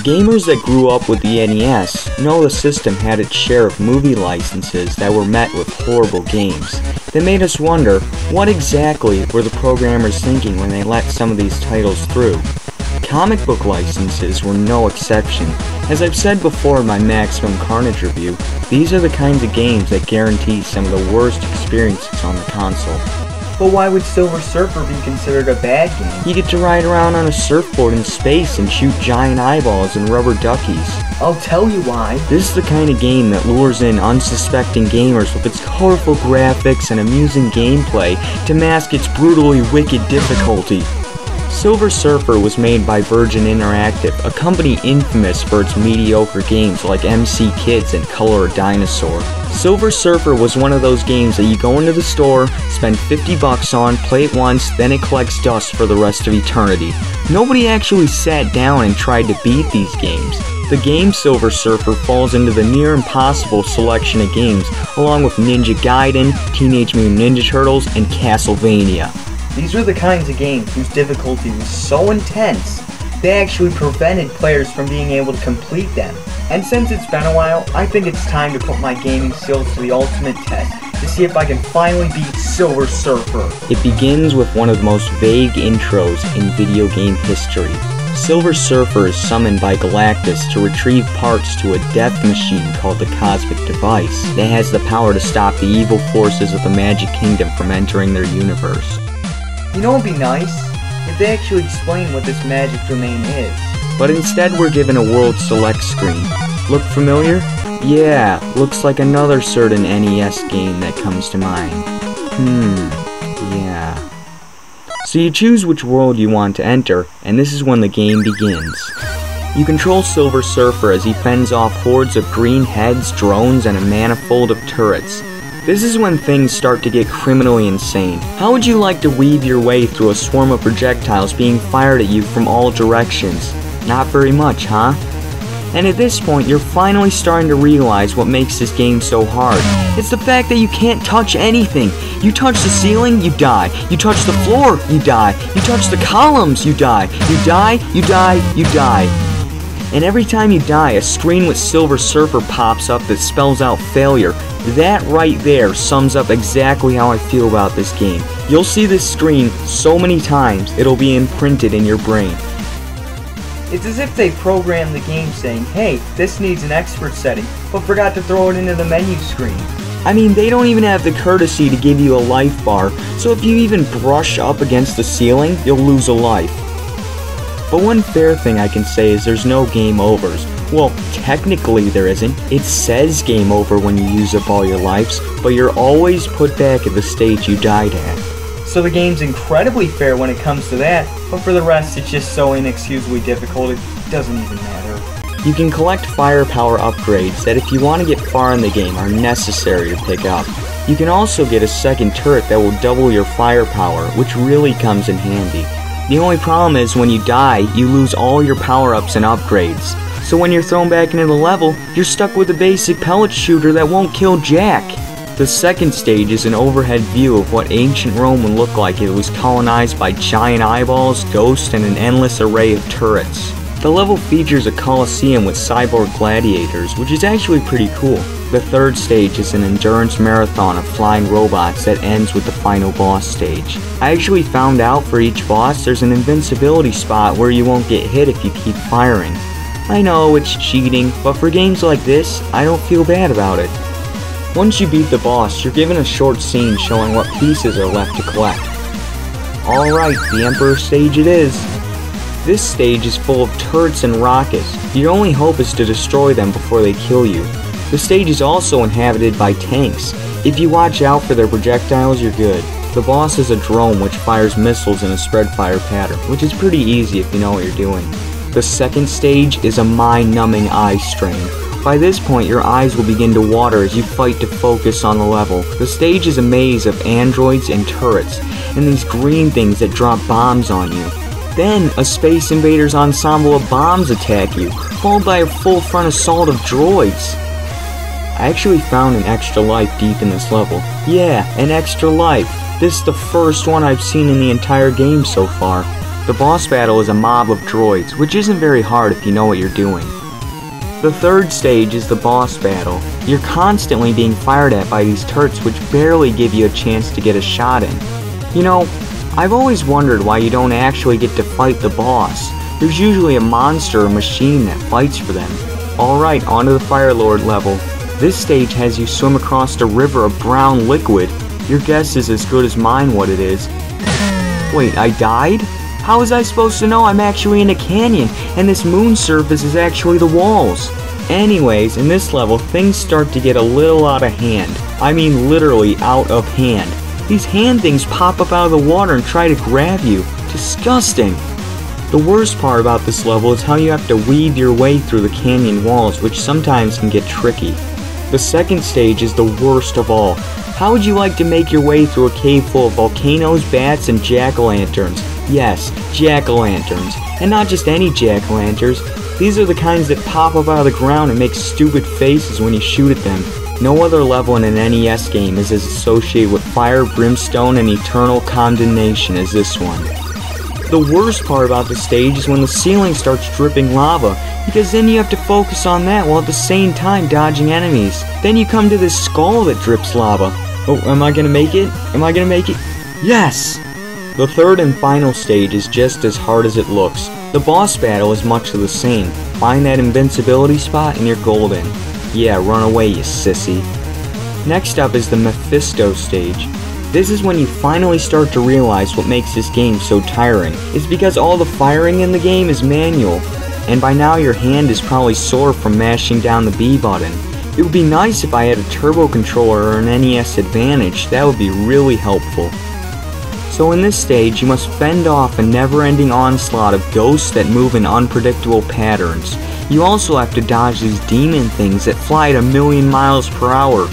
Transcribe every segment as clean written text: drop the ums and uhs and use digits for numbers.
Gamers that grew up with the NES know the system had its share of movie licenses that were met with horrible games. That made us wonder, what exactly were the programmers thinking when they let some of these titles through? Comic book licenses were no exception. As I've said before in my Maximum Carnage review, these are the kinds of games that guarantee some of the worst experiences on the console. But why would Silver Surfer be considered a bad game? You get to ride around on a surfboard in space and shoot giant eyeballs and rubber duckies. I'll tell you why. This is the kind of game that lures in unsuspecting gamers with its colorful graphics and amusing gameplay to mask its brutally wicked difficulty. Silver Surfer was made by Virgin Interactive, a company infamous for its mediocre games like MC Kids and Color a Dinosaur. Silver Surfer was one of those games that you go into the store, spend $50 on, play it once, then it collects dust for the rest of eternity. Nobody actually sat down and tried to beat these games. The game Silver Surfer falls into the near impossible selection of games, along with Ninja Gaiden, Teenage Mutant Ninja Turtles, and Castlevania. These were the kinds of games whose difficulty was so intense, they actually prevented players from being able to complete them. And since it's been a while, I think it's time to put my gaming skills to the ultimate test, to see if I can finally beat Silver Surfer. It begins with one of the most vague intros in video game history. Silver Surfer is summoned by Galactus to retrieve parts to a death machine called the Cosmic Device that has the power to stop the evil forces of the Magic Kingdom from entering their universe. You know what would be nice? If they actually explain what this magic domain is. But instead we're given a World Select screen. Look familiar? Yeah, looks like another certain NES game that comes to mind. Yeah. So you choose which world you want to enter, and this is when the game begins. You control Silver Surfer as he fends off hordes of green heads, drones, and a manifold of turrets. This is when things start to get criminally insane. How would you like to weave your way through a swarm of projectiles being fired at you from all directions? Not very much, huh? And at this point, you're finally starting to realize what makes this game so hard. It's the fact that you can't touch anything. You touch the ceiling, you die. You touch the floor, you die. You touch the columns, you die. You die, you die, you die. And every time you die, a screen with Silver Surfer pops up that spells out failure. That right there sums up exactly how I feel about this game. You'll see this screen so many times, it'll be imprinted in your brain. It's as if they programmed the game saying, hey, this needs an expert setting, but forgot to throw it into the menu screen. I mean, they don't even have the courtesy to give you a life bar, so if you even brush up against the ceiling, you'll lose a life. But one fair thing I can say is there's no game overs. Well, technically there isn't. It says game over when you use up all your lives, but you're always put back at the stage you died at. So the game's incredibly fair when it comes to that, but for the rest it's just so inexcusably difficult it doesn't even matter. You can collect firepower upgrades that if you want to get far in the game are necessary to pick up. You can also get a second turret that will double your firepower, which really comes in handy. The only problem is when you die, you lose all your power-ups and upgrades. So when you're thrown back into the level, you're stuck with a basic pellet shooter that won't kill jack. The second stage is an overhead view of what ancient Rome would look like if it was colonized by giant eyeballs, ghosts, and an endless array of turrets. The level features a coliseum with cyborg gladiators, which is actually pretty cool. The third stage is an endurance marathon of flying robots that ends with the final boss stage. I actually found out for each boss there's an invincibility spot where you won't get hit if you keep firing. I know it's cheating, but for games like this, I don't feel bad about it. Once you beat the boss, you're given a short scene showing what pieces are left to collect. Alright, the Emperor stage it is. This stage is full of turrets and rockets. Your only hope is to destroy them before they kill you. The stage is also inhabited by tanks. If you watch out for their projectiles, you're good. The boss is a drone which fires missiles in a spread fire pattern, which is pretty easy if you know what you're doing. The second stage is a mind-numbing eye strain. By this point, your eyes will begin to water as you fight to focus on the level. The stage is a maze of androids and turrets, and these green things that drop bombs on you. Then, a Space Invaders ensemble of bombs attack you, followed by a full front assault of droids. I actually found an extra life deep in this level. Yeah, an extra life. This is the first one I've seen in the entire game so far. The boss battle is a mob of droids, which isn't very hard if you know what you're doing. The third stage is the boss battle. You're constantly being fired at by these turrets which barely give you a chance to get a shot in. You know, I've always wondered why you don't actually get to fight the boss. There's usually a monster or machine that fights for them. Alright, onto the Fire Lord level. This stage has you swim across a river of brown liquid. Your guess is as good as mine what it is. Wait, I died? How was I supposed to know I'm actually in a canyon and this moon surface is actually the walls? Anyways, in this level, things start to get a little out of hand. I mean literally out of hand. These hand things pop up out of the water and try to grab you. Disgusting! The worst part about this level is how you have to weave your way through the canyon walls, which sometimes can get tricky. The second stage is the worst of all. How would you like to make your way through a cave full of volcanoes, bats, and jack-o'-lanterns? Yes, jack-o'-lanterns. And not just any jack-o'-lanterns. These are the kinds that pop up out of the ground and make stupid faces when you shoot at them. No other level in an NES game is as associated with fire, brimstone, and eternal condemnation as this one. The worst part about the stage is when the ceiling starts dripping lava, because then you have to focus on that while at the same time dodging enemies. Then you come to this skull that drips lava. Oh, am I gonna make it? Am I gonna make it? Yes! The third and final stage is just as hard as it looks. The boss battle is much of the same. Find that invincibility spot and you're golden. Yeah, run away, you sissy. Next up is the Mephisto stage. This is when you finally start to realize what makes this game so tiring. It's because all the firing in the game is manual, and by now your hand is probably sore from mashing down the B button. It would be nice if I had a turbo controller or an NES Advantage. That would be really helpful. So in this stage, you must fend off a never-ending onslaught of ghosts that move in unpredictable patterns. You also have to dodge these demon things that fly at 1,000,000 miles per hour.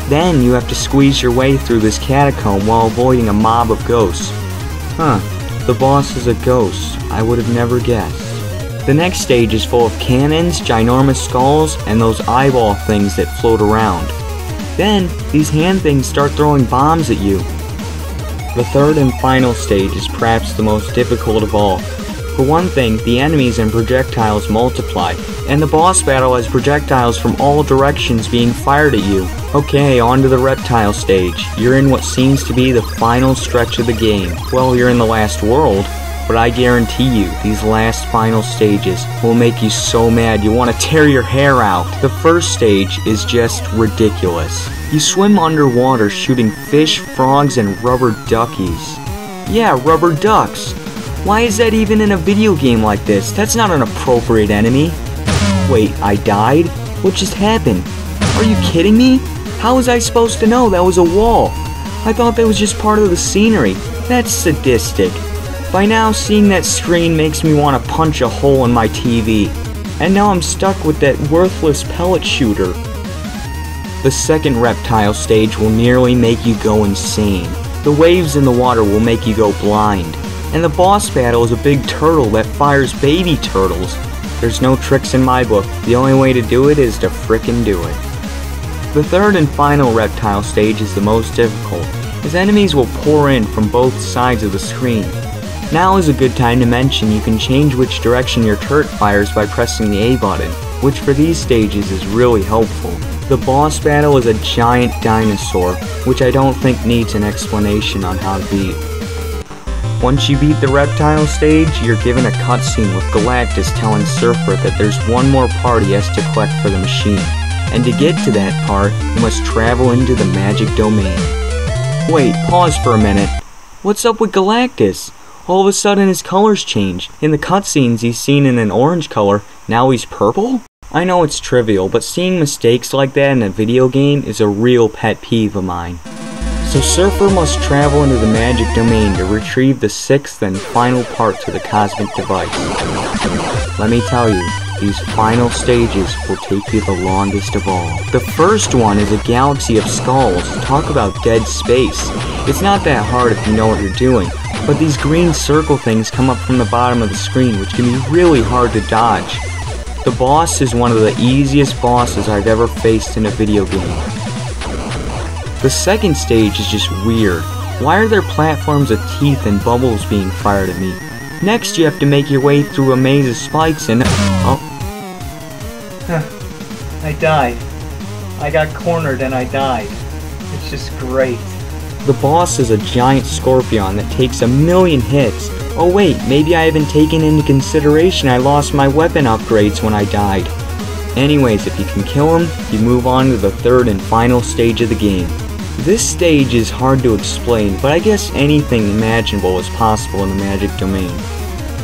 Then you have to squeeze your way through this catacomb while avoiding a mob of ghosts. Huh, the boss is a ghost. I would have never guessed. The next stage is full of cannons, ginormous skulls, and those eyeball things that float around. Then, these hand things start throwing bombs at you. The third and final stage is perhaps the most difficult of all. For one thing, the enemies and projectiles multiply, and the boss battle has projectiles from all directions being fired at you. Okay, on to the reptile stage. You're in what seems to be the final stretch of the game. Well, you're in the last world, but I guarantee you, these last final stages will make you so mad you want to tear your hair out. The first stage is just ridiculous. You swim underwater shooting fish, frogs, and rubber duckies. Yeah, rubber ducks. Why is that even in a video game like this? That's not an appropriate enemy. Wait, I died? What just happened? Are you kidding me? How was I supposed to know that was a wall? I thought that was just part of the scenery. That's sadistic. By now, seeing that screen makes me want to punch a hole in my TV. And now I'm stuck with that worthless pellet shooter. The second reptile stage will nearly make you go insane. The waves in the water will make you go blind. And the boss battle is a big turtle that fires baby turtles. There's no tricks in my book. The only way to do it is to frickin' do it. The third and final reptile stage is the most difficult, as enemies will pour in from both sides of the screen. Now is a good time to mention you can change which direction your turret fires by pressing the A button, which for these stages is really helpful. The boss battle is a giant dinosaur, which I don't think needs an explanation on how to beat. Once you beat the reptile stage, you're given a cutscene with Galactus telling Surfer that there's one more part he has to collect for the machine, and to get to that part, you must travel into the magic domain. Wait, pause for a minute. What's up with Galactus? All of a sudden his colors change. In the cutscenes he's seen in an orange color, now he's purple? I know it's trivial, but seeing mistakes like that in a video game is a real pet peeve of mine. So Surfer must travel into the magic domain to retrieve the 6th and final part to the cosmic device. Let me tell you, these final stages will take you the longest of all. The first one is a galaxy of skulls. Talk about dead space. It's not that hard if you know what you're doing, but these green circle things come up from the bottom of the screen, which can be really hard to dodge. The boss is one of the easiest bosses I've ever faced in a video game. The second stage is just weird. Why are there platforms of teeth and bubbles being fired at me? Next you have to make your way through a maze of spikes and... oh. I died. I got cornered and I died. It's just great. The boss is a giant scorpion that takes 1,000,000 hits. Oh wait, maybe I haven't taken into consideration I lost my weapon upgrades when I died. Anyways, if you can kill him, you move on to the third and final stage of the game. This stage is hard to explain, but I guess anything imaginable is possible in the magic domain.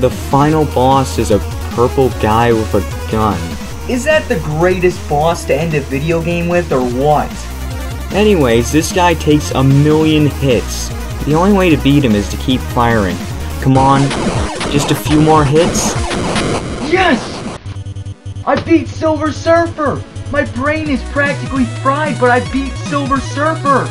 The final boss is a purple guy with a gun. Is that the greatest boss to end a video game with, or what? Anyways, this guy takes 1,000,000 hits. The only way to beat him is to keep firing. Come on, just a few more hits. Yes! I beat Silver Surfer! My brain is practically fried, but I beat Silver Surfer!